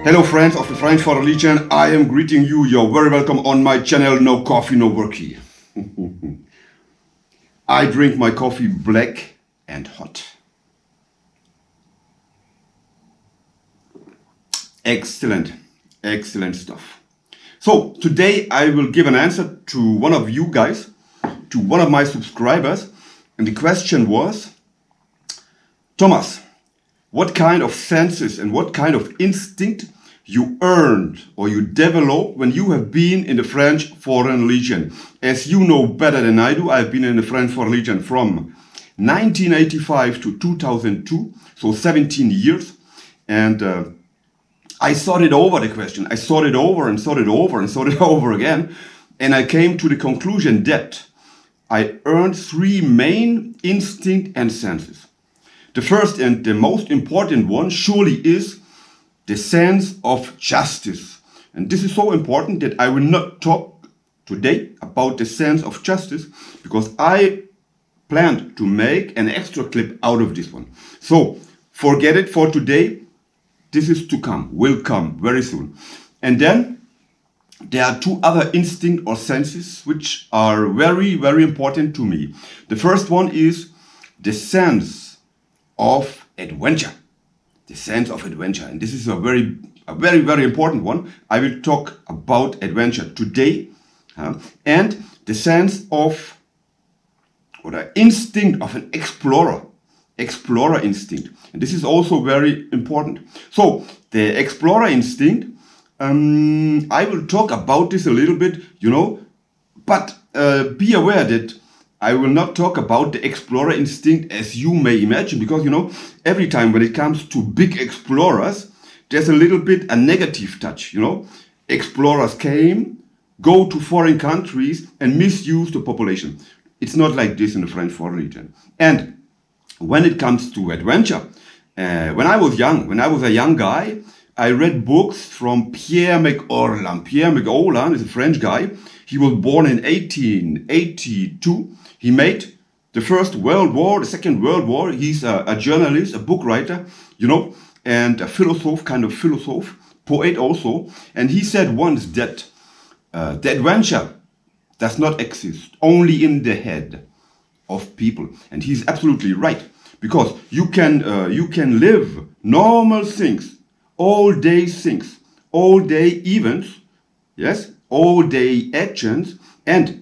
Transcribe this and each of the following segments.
Hello friends of the French Legion, I am greeting you. You're very welcome on my channel, No Coffee, No Worky. I drink my coffee black and hot. Excellent, excellent stuff. So today I will give an answer to one of you guys, to one of my subscribers. And the question was, Thomas, what kind of senses and what kind of instinct you earned or you developed when you have been in the French Foreign Legion? As you know better than I do, I've been in the French Foreign Legion from 1985 to 2002, so 17 years. And I thought it over the question. I thought it over and thought it over and thought it over again. And I came to the conclusion that I earned three main instinct and senses. The first and the most important one surely is the sense of justice. And this is so important that I will not talk today about the sense of justice because I planned to make an extra clip out of this one. So forget it for today. This is to come, will come very soon. And then there are two other instincts or senses which are very, very important to me. The first one is the sense of adventure. The sense of adventure. And this is a very, very important one. I will talk about adventure today. And the sense of, or the instinct of an explorer. Explorer instinct. And this is also very important. So, the explorer instinct, I will talk about this a little bit, but be aware that I will not talk about the explorer instinct as you may imagine, because, every time when it comes to big explorers, there's a little bit a negative touch, Explorers go to foreign countries and misuse the population. It's not like this in the French Foreign Legion. And when it comes to adventure, when I was a young guy, I read books from Pierre McAulin. Pierre McAulin is a French guy. He was born in 1882. He made the First World War, the Second World War. He's a journalist, a book writer, and a philosopher, poet also. And he said once that the adventure does not exist only in the head of people. And he's absolutely right. Because you can live normal things, all day events, yes, all day actions, and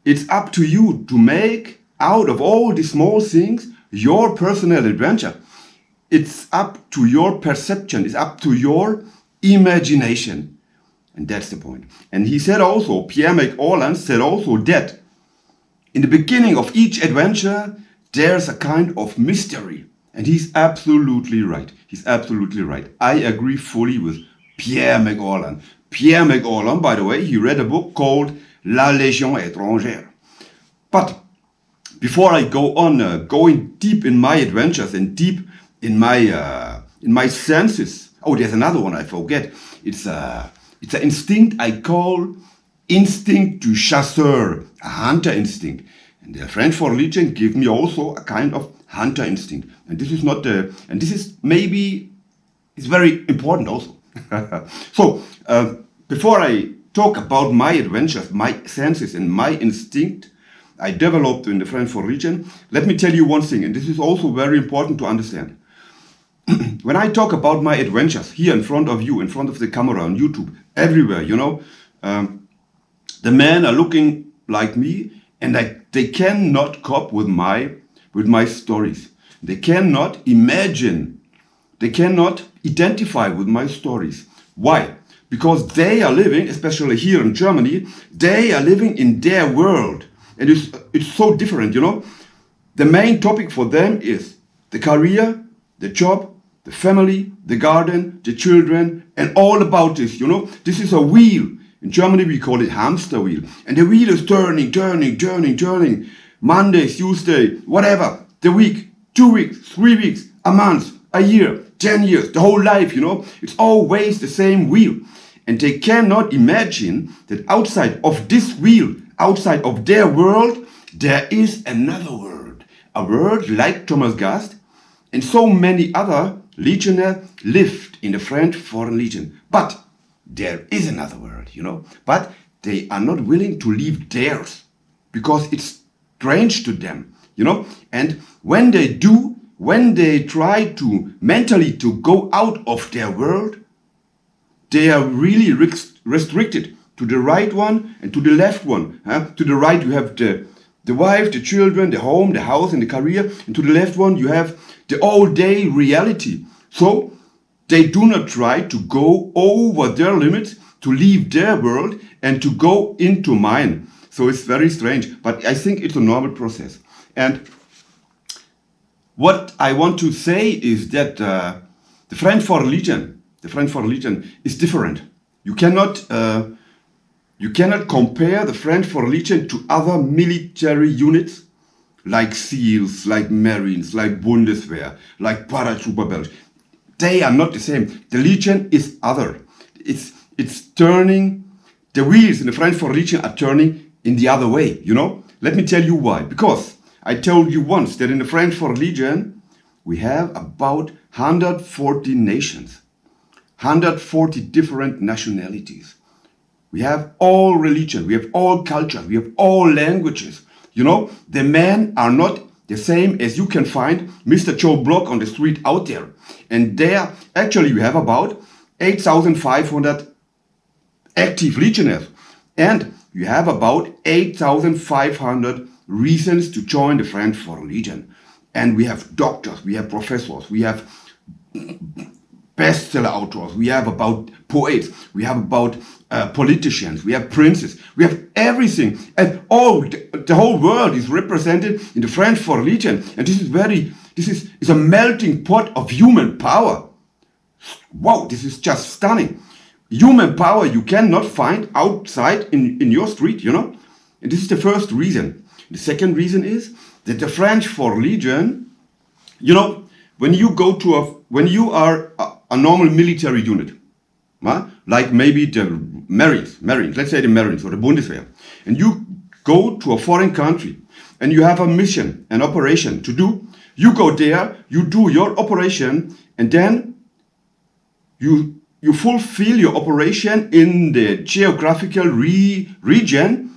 it's up to you to make out of all these small things your personal adventure. It's up to your perception, it's up to your imagination. And that's the point. And he said also, Pierre McAulin said also that in the beginning of each adventure, there's a kind of mystery. And he's absolutely right. He's absolutely right. I agree fully with Pierre McAulin. Pierre McAulin, by the way, he read a book called La Légion étrangère. But before I go on going deep in my adventures and deep in my senses. Oh, there's another one I forget. It's an instinct I call instinct du chasseur, a hunter instinct. And the French Foreign Legion give me also a kind of hunter instinct. And this is not and this is maybe, it's very important also. So, before I talk about my adventures, my senses and my instinct I developed in the French Foreign Legion, let me tell you one thing, and this is also very important to understand. When I talk about my adventures here in front of you, in front of the camera, on YouTube, everywhere, the men are looking like me, and they cannot cope with my stories. They cannot imagine. They cannot identify with my stories. Why? Because they are living, especially here in Germany, they are living in their world. And it's so different, The main topic for them is the career, the job, the family, the garden, the children, and all about this, This is a wheel. In Germany, we call it hamster wheel. And the wheel is turning. Monday, Tuesday, whatever. The week, 2 weeks, 3 weeks, a month, a year, 10 years, the whole life, It's always the same wheel. And they cannot imagine that outside of this wheel, outside of their world, there is another world. A world like Thomas Gast and so many other legionnaires lived in the French Foreign Legion. But there is another world, you know. But they are not willing to leave theirs because it's strange to them, you know. And when they do, when they try to mentally to go out of their world, they are really restricted to the right one and to the left one. To the right you have the wife, the children, the home, the house and the career. And to the left one you have the all-day reality. So they do not try to go over their limits, to leave their world and to go into mine. So it's very strange, but I think it's a normal process. And what I want to say is that the French Foreign Legion is different. You cannot compare the French Foreign Legion to other military units like SEALs, like Marines, like Bundeswehr, like Parachute Regiment. They are not the same. The Legion is other. It's turning, the wheels in the French Foreign Legion are turning in the other way, you know? Let me tell you why. Because I told you once that in the French Foreign Legion, we have about 140 nations, 140 different nationalities. We have all religion, we have all culture, we have all languages. You know, the men are not the same as you can find Mr. Joe Block on the street out there. And there, actually, we have about 8,500 active legionnaires. And you have about 8,500 reasons to join the French Foreign Legion. And we have doctors, we have professors, we have bestseller authors, we have about poets, we have about politicians, we have princes, we have everything. And the whole world is represented in the French Foreign Legion. And this is a melting pot of human power. Wow, this is just stunning. Human power you cannot find outside in your street, you know. And this is the first reason. The second reason is that the French Foreign Legion, you know, when you are a normal military unit, like maybe the Marines, let's say the Marines or the Bundeswehr, and you go to a foreign country and you have a mission, an operation to do, you go there, you do your operation, and then you fulfill your operation in the geographical region,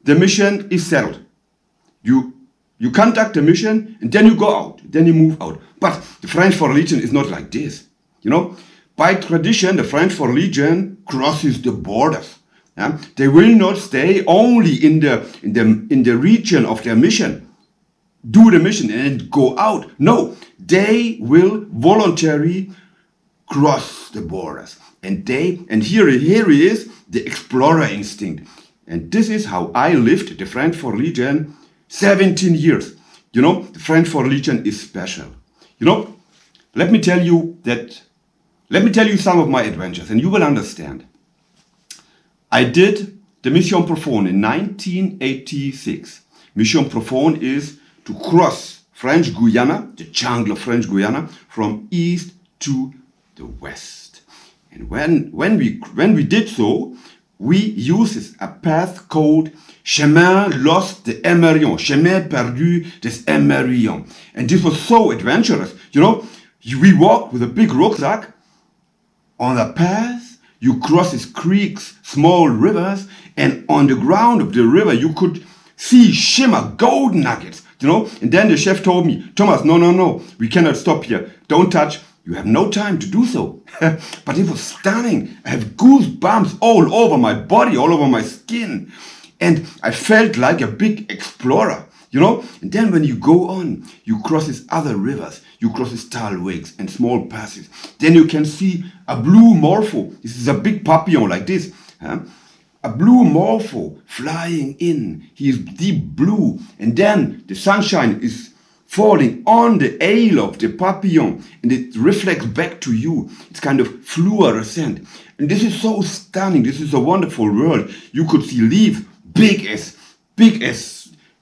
the mission is settled. You conduct the mission and then you go out, then you move out. But the French Foreign Legion is not like this. You know, by tradition, the French Foreign Legion crosses the borders. Yeah? They will not stay only in the region of their mission, do the mission and go out. No, they will voluntarily cross the borders. And here is the explorer instinct. And this is how I lived the French Foreign Legion 17 years. You know, the French Foreign Legion is special. You know, let me tell you some of my adventures and you will understand. I did the Mission Profonde in 1986. Mission Profonde is to cross French Guyana, the jungle of French Guyana, from east to the west. And when we did so, we used a path called Chemin Lost des Emerillons, Chemin Perdu des Emerillons. And this was so adventurous. You know, we walked with a big rucksack on a path. You cross these creeks, small rivers, and on the ground of the river you could see shimmer gold nuggets. You know, and then the chef told me, Thomas, no, we cannot stop here. Don't touch. You have no time to do so. But it was stunning. I have goosebumps all over my body, all over my skin. And I felt like a big explorer, you know. And then when you go on, you cross these other rivers. You cross these talwigs and small passes. Then you can see a blue morpho. This is a big papillon like this. A blue morpho flying in. He is deep blue. And then the sunshine is falling on the ail of the papillon and it reflects back to you. It's kind of fluorescent. And this is so stunning. This is a wonderful world. You could see leaves big as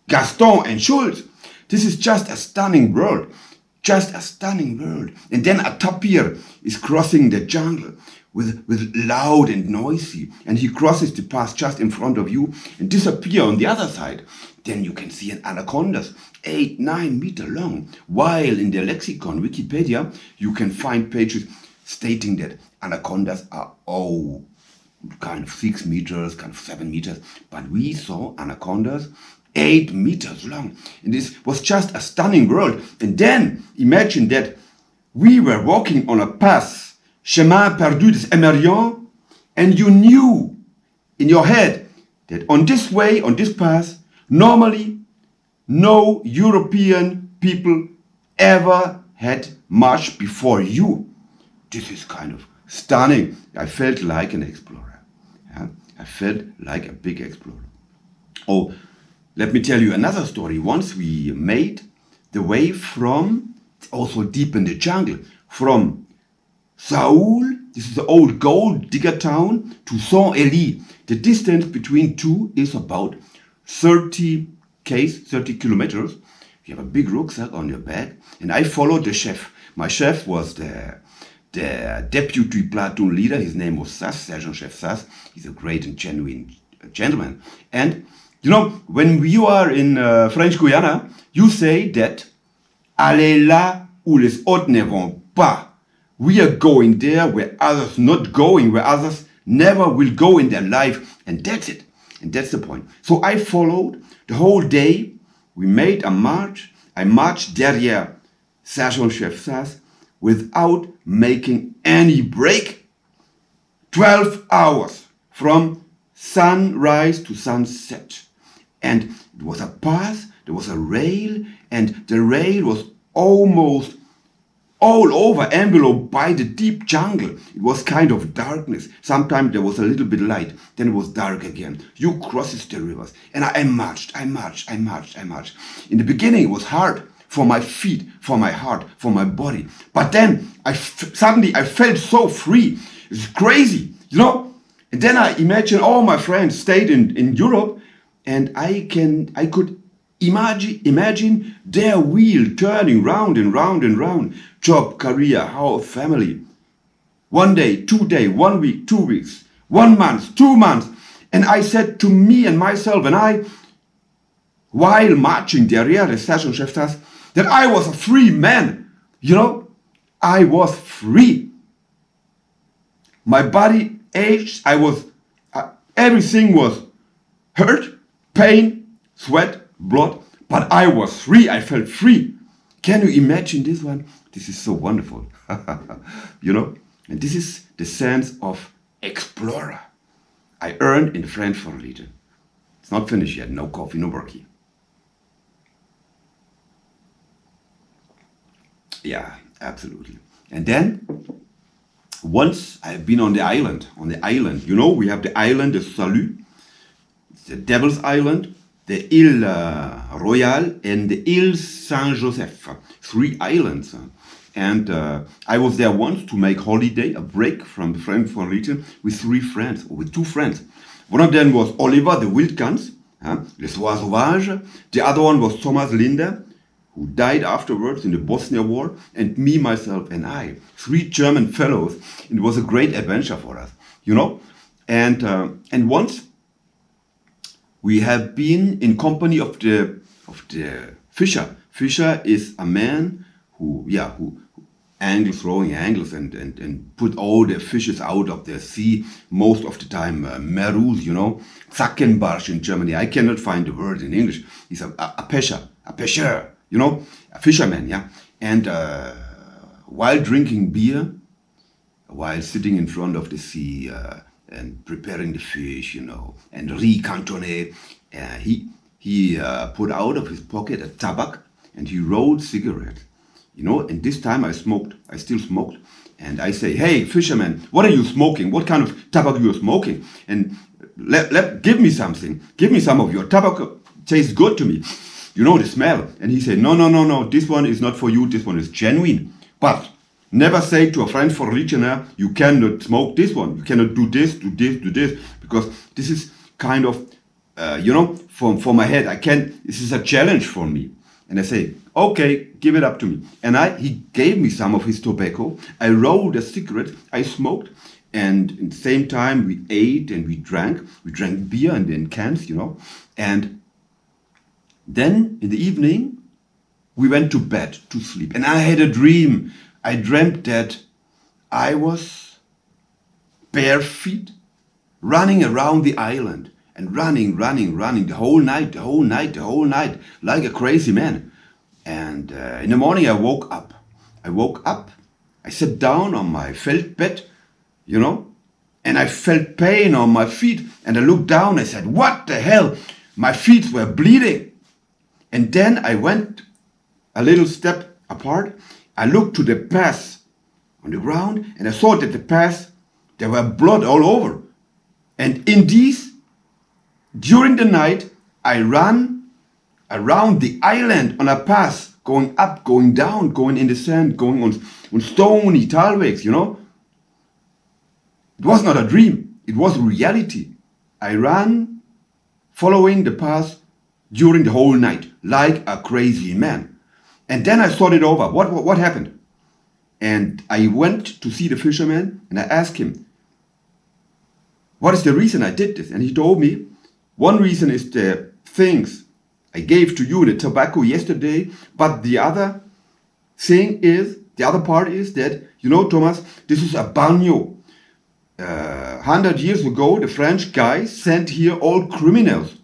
Gaston and Schultz. This is just a stunning world. Just a stunning world. And then a tapir is crossing the jungle with loud and noisy, and he crosses the path just in front of you and disappear on the other side. Then you can see an anacondas 8-9 meter long, while in the lexicon Wikipedia you can find pages stating that anacondas are kind of 6 meters, kind of 7 meters, but we saw anacondas 8 meters long, and this was just a stunning world. And then imagine that we were walking on a path, Chemin Perdu des Émerions, and you knew in your head that on this way, on this path, normally no European people ever had marched before you. This is kind of stunning. I felt like an explorer. Yeah? I felt like a big explorer. Oh, let me tell you another story. Once we made the way from, also deep in the jungle, from Saoul, this is the old gold digger town, to Saint-Élie. The distance between two is about 30 kilometers. You have a big rucksack on your back, and I followed the chef. My chef was the deputy platoon leader. His name was Sass, Sergeant Chef Sass. He's a great and genuine gentleman. And you know, when you are in French Guyana, you say that allez là où les autres ne vont pas. We are going there where others not going, where others never will go in their life. And that's it. And that's the point. So I followed the whole day. We made a march. I marched derrière Sergeant Chef Sass without making any break. 12 hours from sunrise to sunset. And it was a path, there was a rail, and the rail was almost all over enveloped by the deep jungle. It was kind of darkness. Sometimes there was a little bit light, then it was dark again. You crosses the rivers, and I marched. In the beginning it was hard for my feet, for my heart, for my body. But then suddenly I felt so free. It's crazy, you know? And then I imagine all my friends stayed in Europe, and I could imagine their wheel turning round and round and round. Job, career, house, family. 1 day, 2 days, 1 week, 2 weeks, 1 month, 2 months. And I said to me and myself, while marching derrière the Sergeant Chef Sass, that I was a free man. You know, I was free. My body aged. Everything was hurt, pain, sweat, blood, but I was free. I felt free. Can you imagine this one? This is so wonderful. You know, and this is the sense of explorer I earned in the French Legion. It's not finished yet. No coffee, no worky. Yeah, absolutely. And then once I've been on the island, you know, we have the island de Salut, the Devil's Island, the Ile Royale, and the Ile Saint-Joseph. 3 islands. And I was there once to make holiday, a break from the French Legion with 2 friends. One of them was Oliver, the Wildgans, Les Oies Sauvages. The other one was Thomas Linder, who died afterwards in the Bosnia War, and me, myself, and I. 3 German fellows. It was a great adventure for us, you know. And once we have been in company of the fisher. Fisher is a man who angles, throwing angles, and put all the fishes out of the sea. Most of the time, merus, you know, Zackenbarsch in Germany. I cannot find the word in English. He's a pêcheur, you know, a fisherman, yeah. And while drinking beer, while sitting in front of the sea and preparing the fish, you know, and riz cantonné, he put out of his pocket a tobacco, and he rolled cigarettes, you know. And this time I still smoked, and I say, "Hey, fisherman, what are you smoking? What kind of tobacco you are smoking? And give me something. Give me some of your tobacco. Tastes good to me. You know the smell." And he said, No. This one is not for you. This one is genuine. But never say to a French legionnaire, you cannot smoke this one. You cannot do this, because this is kind of, you know, for my head. This is a challenge for me. And I say, okay, give it up to me. And he gave me some of his tobacco. I rolled a cigarette, I smoked, And at the same time, we ate and we drank. We drank beer and in cans, you know. And then in the evening, we went to bed to sleep. And I had a dream. I dreamt that I was bare feet running around the island and running the whole night, like a crazy man. And in the morning, I woke up. I sat down on my felt bed, you know, and I felt pain on my feet. And I looked down. I said, what the hell? My feet were bleeding. And then I went a little step apart. I looked to the path on the ground, and I saw that the path, there were blood all over. And in these, during the night, I ran around the island on a path, going up, going down, going in the sand, going on stony talwegs, you know. It was not a dream. It was reality. I ran following the path during the whole night, like a crazy man. And then I thought it over. What happened? And I went to see the fisherman, and I asked him, what is the reason I did this? And he told me, one reason is the things I gave to you, the tobacco yesterday, but the other part is that, you know, Thomas, this is a bagno. 100 years ago, the French guys sent here all criminals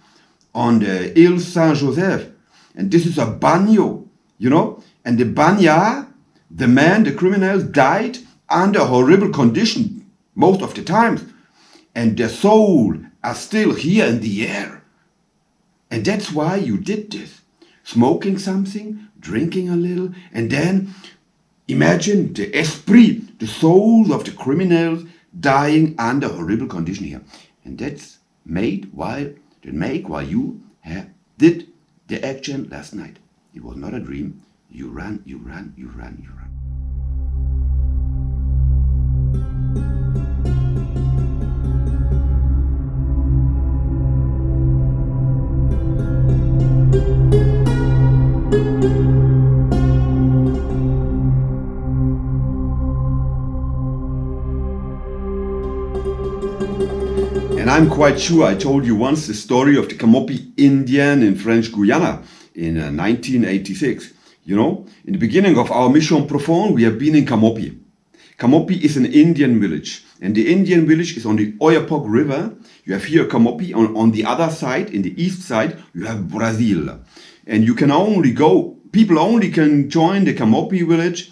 on the Ile Saint-Joseph. And this is a bagno, you know. And the bagnard, the criminals died under horrible conditions most of the times. And their soul are still here in the air. And that's why you did this. Smoking something, drinking a little, and then imagine the esprit, the souls of the criminals dying under horrible condition here. And that's made while you did the action last night. It was not a dream. You ran. And I'm quite sure I told you once the story of the Camopi Indian in French Guyana in 1986. You know, in the beginning of our Mission Profonde, we have been in Camopi. Camopi is an Indian village, and the Indian village is on the Oyapock River. You have here Camopi. On the other side, in the east side, you have Brazil. And you can only go, people only can join the Camopi village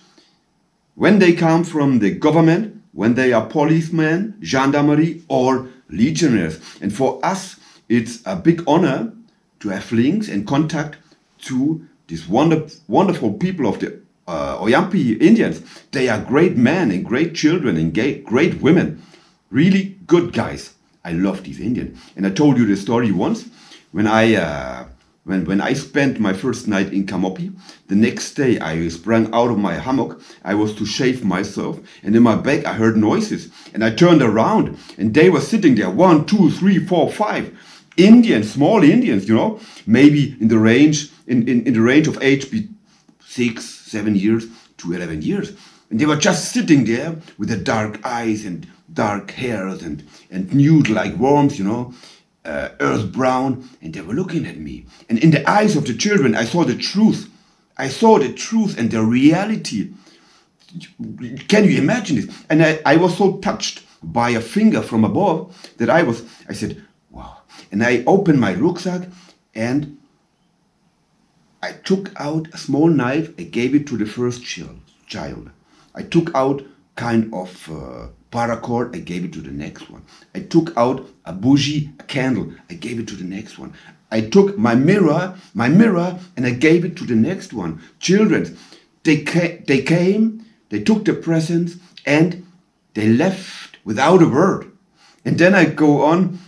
when they come from the government, when they are policemen, gendarmerie, or legionnaires. And for us, it's a big honor to have links and contact to these wonderful people of the Oyampi Indians. They are great men and great children and great women. Really good guys. I love these Indians. And I told you the story once when I spent my first night in Camopi. The next day I sprang out of my hammock. I was to shave myself, and in my back I heard noises, and I turned around, and they were sitting there, 1, 2, 3, 4, 5 Indians, small Indians, you know, maybe in the range of age be 6, 7 years to 11 years, and they were just sitting there with their dark eyes and dark hairs and nude like worms, you know. Earth brown, and they were looking at me. And in the eyes of the children, I saw the truth. I saw the truth and the reality. Can you imagine this? And I was so touched by a finger from above that I said, wow. And I opened my rucksack and I took out a small knife. I gave it to the first child. I took out kind of paracord. I gave it to the next one. I took out a bougie, a candle. I gave it to the next one. I took my mirror, and I gave it to the next one. Children, they came, they took the presents, and they left without a word. And then I go on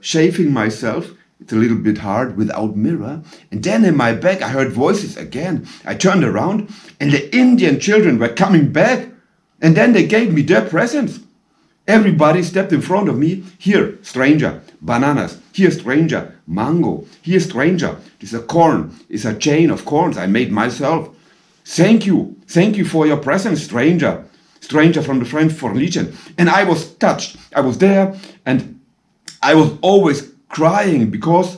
shaving myself. It's a little bit hard without mirror. And then in my back, I heard voices again. I turned around, and the Indian children were coming back. And then they gave me their presents. Everybody stepped in front of me. Here, stranger, bananas. Here, stranger, mango. Here, stranger, this is a corn. It's a chain of corns I made myself. Thank you for your presents, stranger. stranger from the French Foreign Legion. And I was touched. I was there and I was always crying because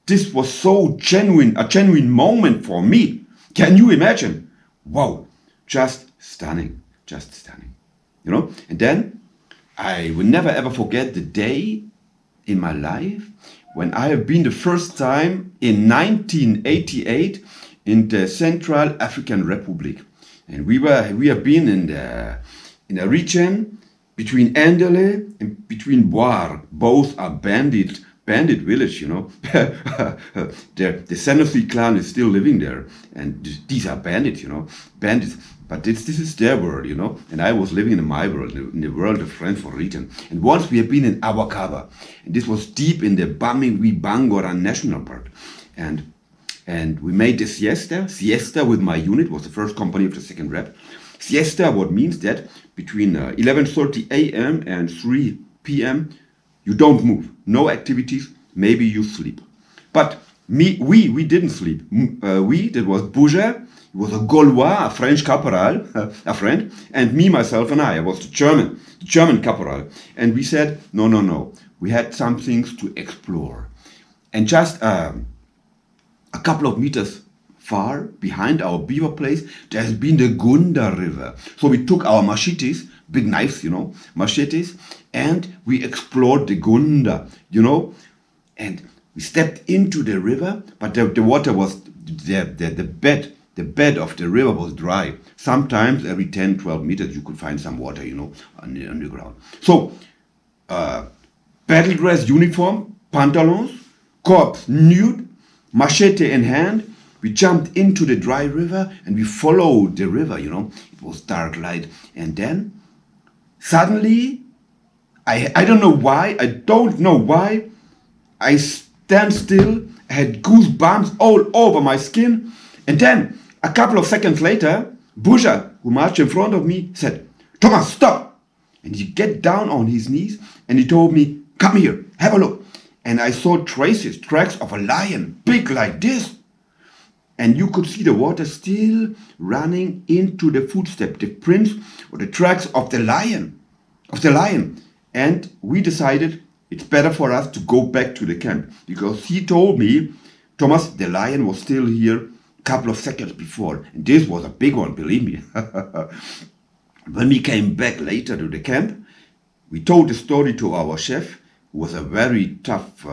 this was so genuine, a genuine moment for me. Can you imagine? Wow, just stunning, just stunning. You know, and then I will never ever forget the day in my life when I have been the first time in 1988 in the Central African Republic. And we have been in a region between Endele and between Boar. Both are bandit village, you know. The Senussi clan is still living there, and these are bandits, you know, bandits. But this is their world, you know, and I was living in my world, in the world of French Foreign Legion. And once we have been in Awakaba, and this was deep in the Bamingui Bangoran National Park, and we made the siesta with my unit, was the first company of the second rep. Siesta, what means that between 11:30 a.m. and 3 p.m. you don't move, no activities, maybe you sleep. But we didn't sleep. That was Bouger, he was a Gaulois, a French caporal, a friend, and me, myself, and I was the German caporal. And we said, no, we had some things to explore. And just a couple of meters far behind our beaver place, there has been the Gunda River. So we took our machetes, big knives, you know, machetes, and we explored the Gunda, you know, and we stepped into the river, but the water was, the bed of the river was dry. Sometimes every 10, 12 meters you could find some water, you know, on the ground. So, battle dress uniform, pantalons, corpse nude, machete in hand, we jumped into the dry river and we followed the river, you know. It was dark light. And then, suddenly, I don't know why, I stand still, I had goosebumps all over my skin, and then, a couple of seconds later, Bouger, who marched in front of me, said, "Thomas, stop!" And he get down on his knees, and he told me, "Come here, have a look." And I saw tracks of a lion, big like this. And you could see the water still running into the footsteps, the prints or the tracks of the lion. And we decided it's better for us to go back to the camp, because he told me, "Thomas, the lion was still here a couple of seconds before." And this was a big one, believe me. When we came back later to the camp, we told the story to our chef, who was a very tough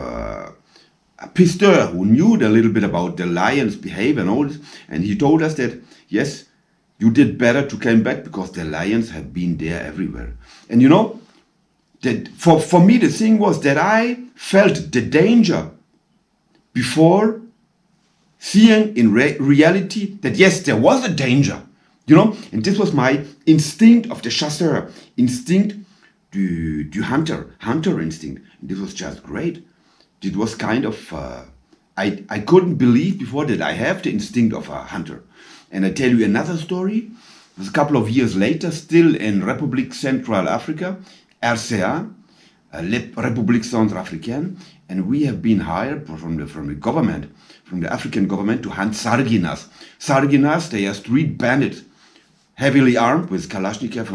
pisteur, who knew a little bit about the lion's behavior and all this. And he told us that, yes, you did better to come back because the lions have been there everywhere. And you know, that for me, the thing was that I felt the danger before seeing in reality that, yes, there was a danger, you know. And this was my instinct of the chasseur, instinct du hunter instinct. And this was just great. It was kind of, I couldn't believe before that I have the instinct of a hunter. And I tell you another story. It was a couple of years later, still in Republic Central Africa, RCA, République Centrafricaine, and we have been hired from the government, from the African government, to hunt Sarginas. Sarginas, they are street bandits, heavily armed with Kalashnikov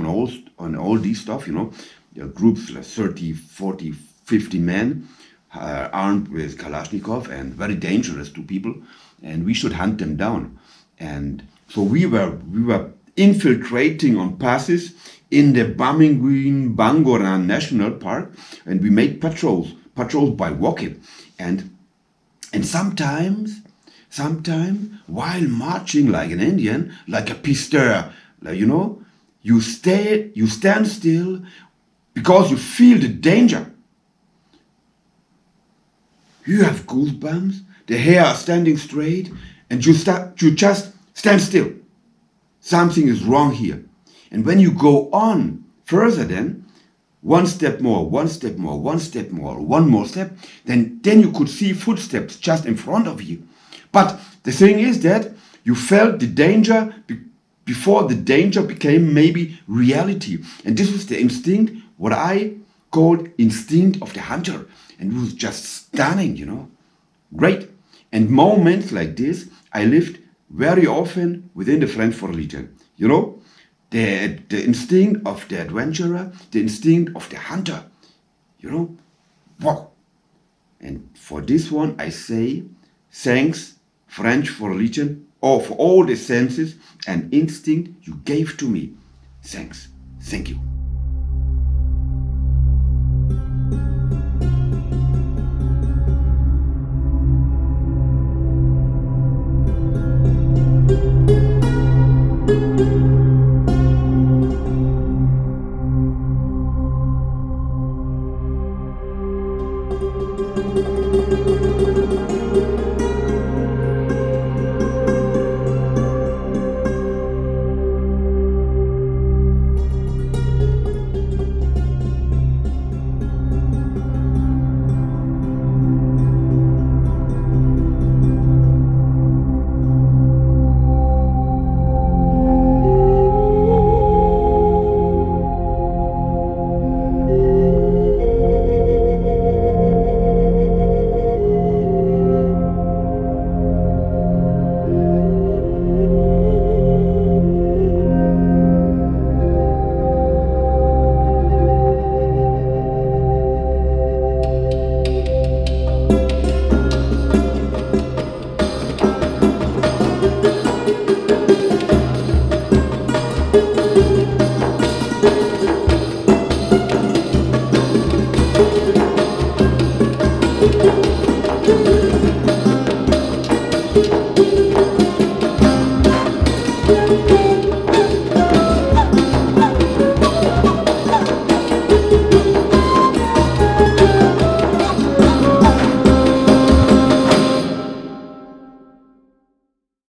and all these stuff, you know. There are groups like 30, 40, 50 men, armed with Kalashnikov and very dangerous to people, and we should hunt them down. And so we were infiltrating on passes in the Bamingui Bangoran National Park, and we made patrols by walking. And sometimes while marching like an Indian, like a pisteur, like, you know, you stand still because you feel the danger. You have goosebumps, the hair are standing straight, and you just stand still. Something is wrong here. And when you go on further, then one step more, one more step, then you could see footsteps just in front of you. But the thing is that you felt the danger before the danger became maybe reality. And this was the instinct, what I called instinct of the hunter. And it was just stunning, you know. Great. And moments like this, I lived very often within the French Foreign Legion. You know, the instinct of the adventurer, the instinct of the hunter. You know, wow. And for this one, I say, thanks, French for religion, or for all the senses and instinct you gave to me. Thanks. Thank you.